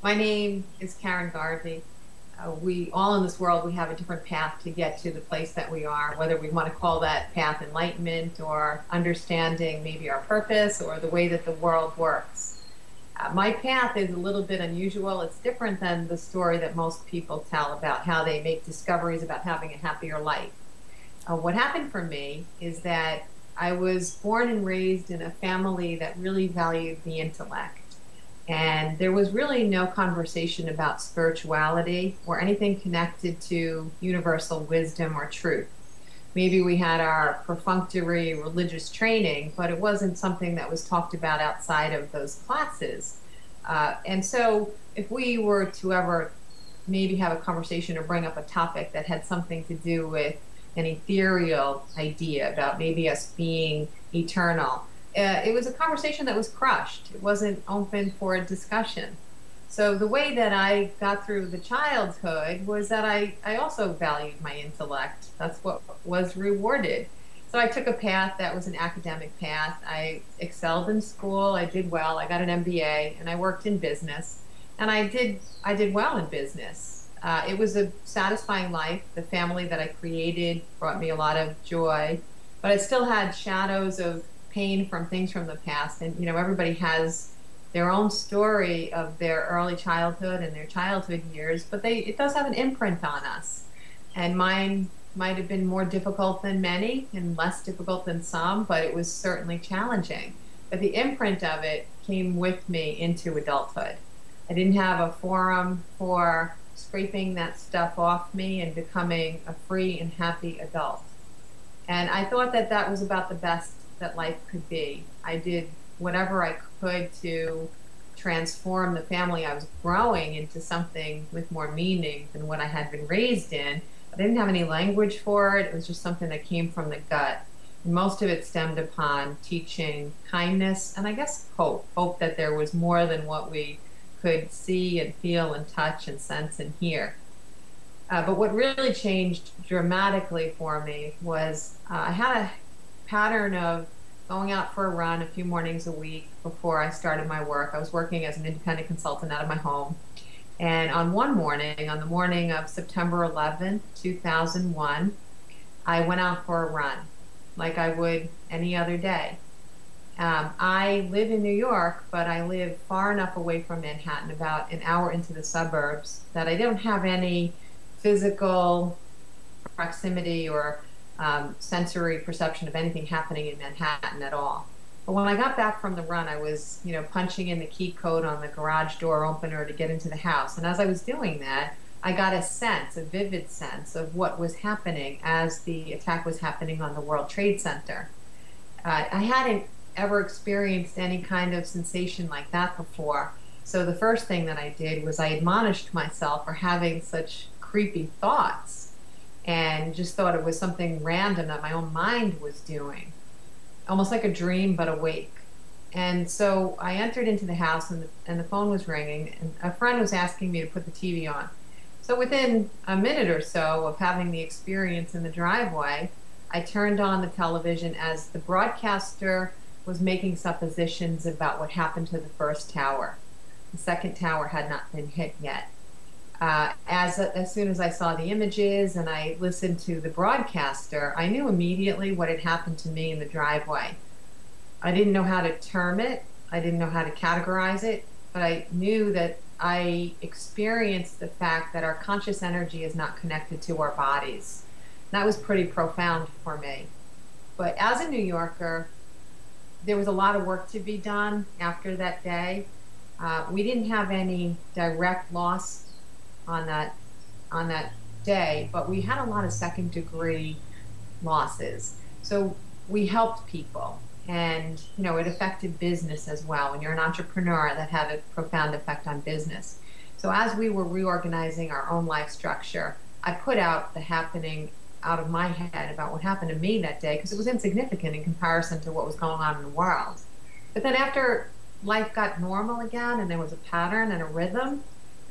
My name is Karen Garvey. We all in this world, we have a different path to get to the place that we are, whether we want to call that path enlightenment or understanding maybe our purpose or the way that the world works. My path is a little bit unusual. It's different than the story that most people tell about how they make discoveries about having a happier life. What happened for me is that I was born and raised in a family that really valued the intellect. And there was really no conversation about spirituality or anything connected to universal wisdom or truth. Maybe we had our perfunctory religious training, but it wasn't something that was talked about outside of those classes. And so if we were to ever maybe have a conversation or bring up a topic that had something to do with an ethereal idea about maybe us being eternal, it was a conversation that was crushed. It wasn't open for a discussion. So the way that I got through the childhood was that I also valued my intellect. That's what was rewarded. So I took a path that was an academic path. I excelled in school. I did well. I got an MBA, and I worked in business. And I did well in business. It was a satisfying life. The family that I created brought me a lot of joy, but I still had shadows of pain from things from the past. And everybody has their own story of their early childhood and their childhood years, but it does have an imprint on us. And mine might have been more difficult than many and less difficult than some, but it was certainly challenging. But the imprint of it came with me into adulthood. I didn't have a forum for scraping that stuff off me and becoming a free and happy adult. And I thought that that was about the best that life could be. I did whatever I could to transform the family I was growing into something with more meaning than what I had been raised in. I didn't have any language for it. It was just something that came from the gut. And most of it stemmed upon teaching kindness and I guess hope that there was more than what we could see and feel and touch and sense and hear. But what really changed dramatically for me was I had a pattern of going out for a run a few mornings a week before I started my work. I was working as an independent consultant out of my home. And on one morning, on the morning of September 11th, 2001, I went out for a run like I would any other day. I live in New York, but I live far enough away from Manhattan, about an hour into the suburbs, that I don't have any physical proximity or sensory perception of anything happening in Manhattan at all. But when I got back from the run, I was, punching in the key code on the garage door opener to get into the house. And as I was doing that, I got a sense, a vivid sense of what was happening as the attack was happening on the World Trade Center. I hadn't ever experienced any kind of sensation like that before. So the first thing that I did was I admonished myself for having such creepy thoughts and just thought it was something random that my own mind was doing, almost like a dream but awake. And so I entered into the house and the phone was ringing and a friend was asking me to put the TV on. So within a minute or so of having the experience in the driveway, I turned on the television as the broadcaster was making suppositions about what happened to the first tower. The second tower had not been hit yet. As soon as I saw the images and I listened to the broadcaster, I knew immediately what had happened to me in the driveway. I didn't know how to term it. I didn't know how to categorize it, but I knew that I experienced the fact that our conscious energy is not connected to our bodies. That was pretty profound for me. But as a New Yorker, there was a lot of work to be done after that day. We didn't have any direct loss on that day, but we had a lot of second degree losses. So we helped people, and it affected business as well. When you're an entrepreneur, that had a profound effect on business. So as we were reorganizing our own life structure, I put out the happening out of my head about what happened to me that day because it was insignificant in comparison to what was going on in the world. But then after life got normal again and there was a pattern and a rhythm,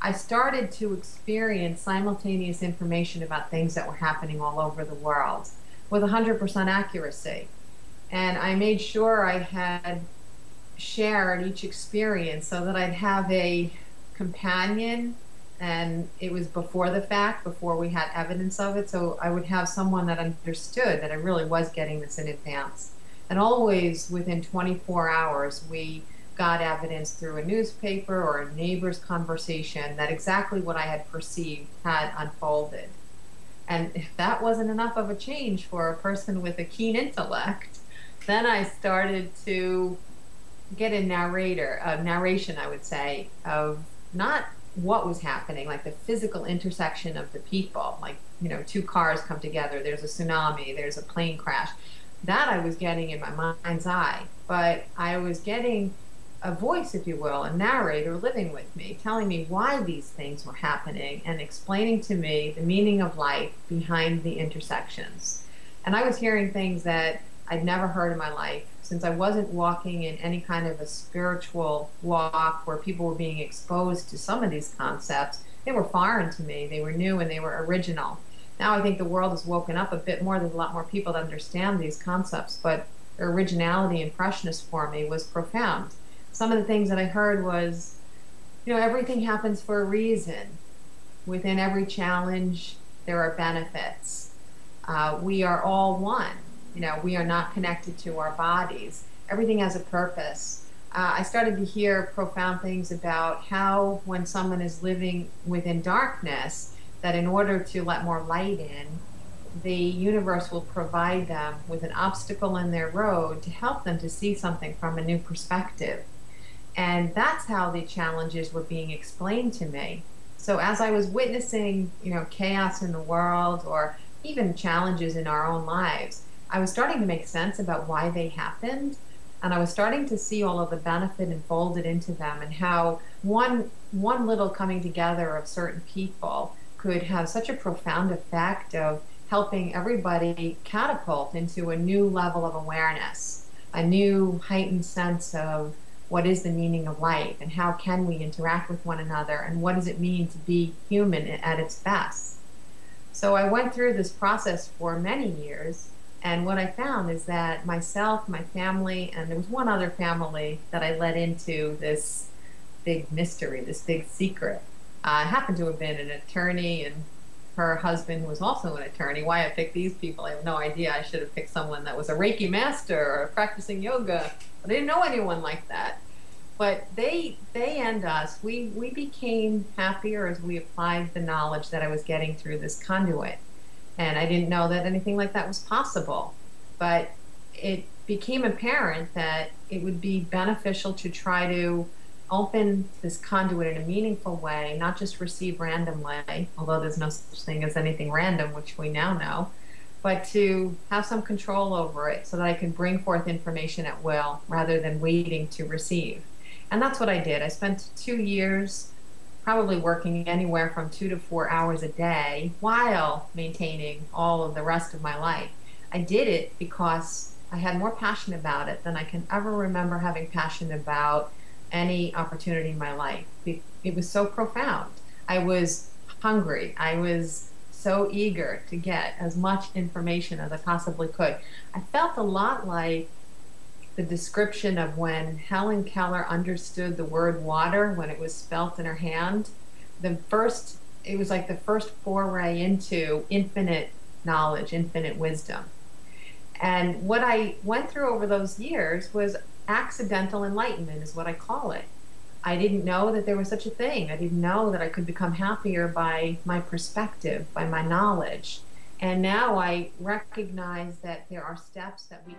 I started to experience simultaneous information about things that were happening all over the world with 100% accuracy. And I made sure I had shared each experience so that I'd have a companion, and it was before the fact, before we had evidence of it. So I would have someone that understood that I really was getting this in advance. And always within 24 hours, we got evidence through a newspaper or a neighbor's conversation that exactly what I had perceived had unfolded. And if that wasn't enough of a change for a person with a keen intellect, then I started to get a narration, I would say, of not what was happening, like the physical intersection of the people, like, you know, two cars come together, there's a tsunami, there's a plane crash. That I was getting in my mind's eye, but I was getting a voice, if you will, a narrator living with me, telling me why these things were happening and explaining to me the meaning of life behind the intersections. And I was hearing things that I'd never heard in my life, since I wasn't walking in any kind of a spiritual walk where people were being exposed to some of these concepts. They were foreign to me, they were new, and they were original. Now I think the world has woken up a bit more. There's a lot more people that understand these concepts, but their originality and freshness for me was profound. Some of the things that I heard was, you know, everything happens for a reason. Within every challenge, there are benefits. We are all one. You know, we are not connected to our bodies. Everything has a purpose. I started to hear profound things about how when someone is living within darkness, that in order to let more light in, the universe will provide them with an obstacle in their road to help them to see something from a new perspective. And that's how the challenges were being explained to me. So as I was witnessing, you know, chaos in the world or even challenges in our own lives, I was starting to make sense about why they happened, and I was starting to see all of the benefit enfolded into them, and how one little coming together of certain people could have such a profound effect of helping everybody catapult into a new level of awareness, a new heightened sense of what is the meaning of life, and how can we interact with one another, and what does it mean to be human at its best. So I went through this process for many years. And what I found is that myself, my family, and there was one other family that I led into this big mystery, this big secret. I happened to have been an attorney, and her husband was also an attorney. Why I picked these people, I have no idea. I should have picked someone that was a Reiki master or practicing yoga. But I didn't know anyone like that. But they and us, we became happier as we applied the knowledge that I was getting through this conduit. And I didn't know that anything like that was possible. But it became apparent that it would be beneficial to try to open this conduit in a meaningful way, not just receive randomly, although there's no such thing as anything random, which we now know, but to have some control over it so that I can bring forth information at will rather than waiting to receive. And that's what I did. I spent 2 years probably working anywhere from 2 to 4 hours a day while maintaining all of the rest of my life. I did it because I had more passion about it than I can ever remember having passion about any opportunity in my life. It was so profound. I was hungry. I was so eager to get as much information as I possibly could. I felt a lot like the description of when Helen Keller understood the word water when it was spelt in her hand. It was like the first foray into infinite knowledge, infinite wisdom. And what I went through over those years was accidental enlightenment, is what I call it. I didn't know that there was such a thing. I didn't know that I could become happier by my perspective, by my knowledge. And now I recognize that there are steps that we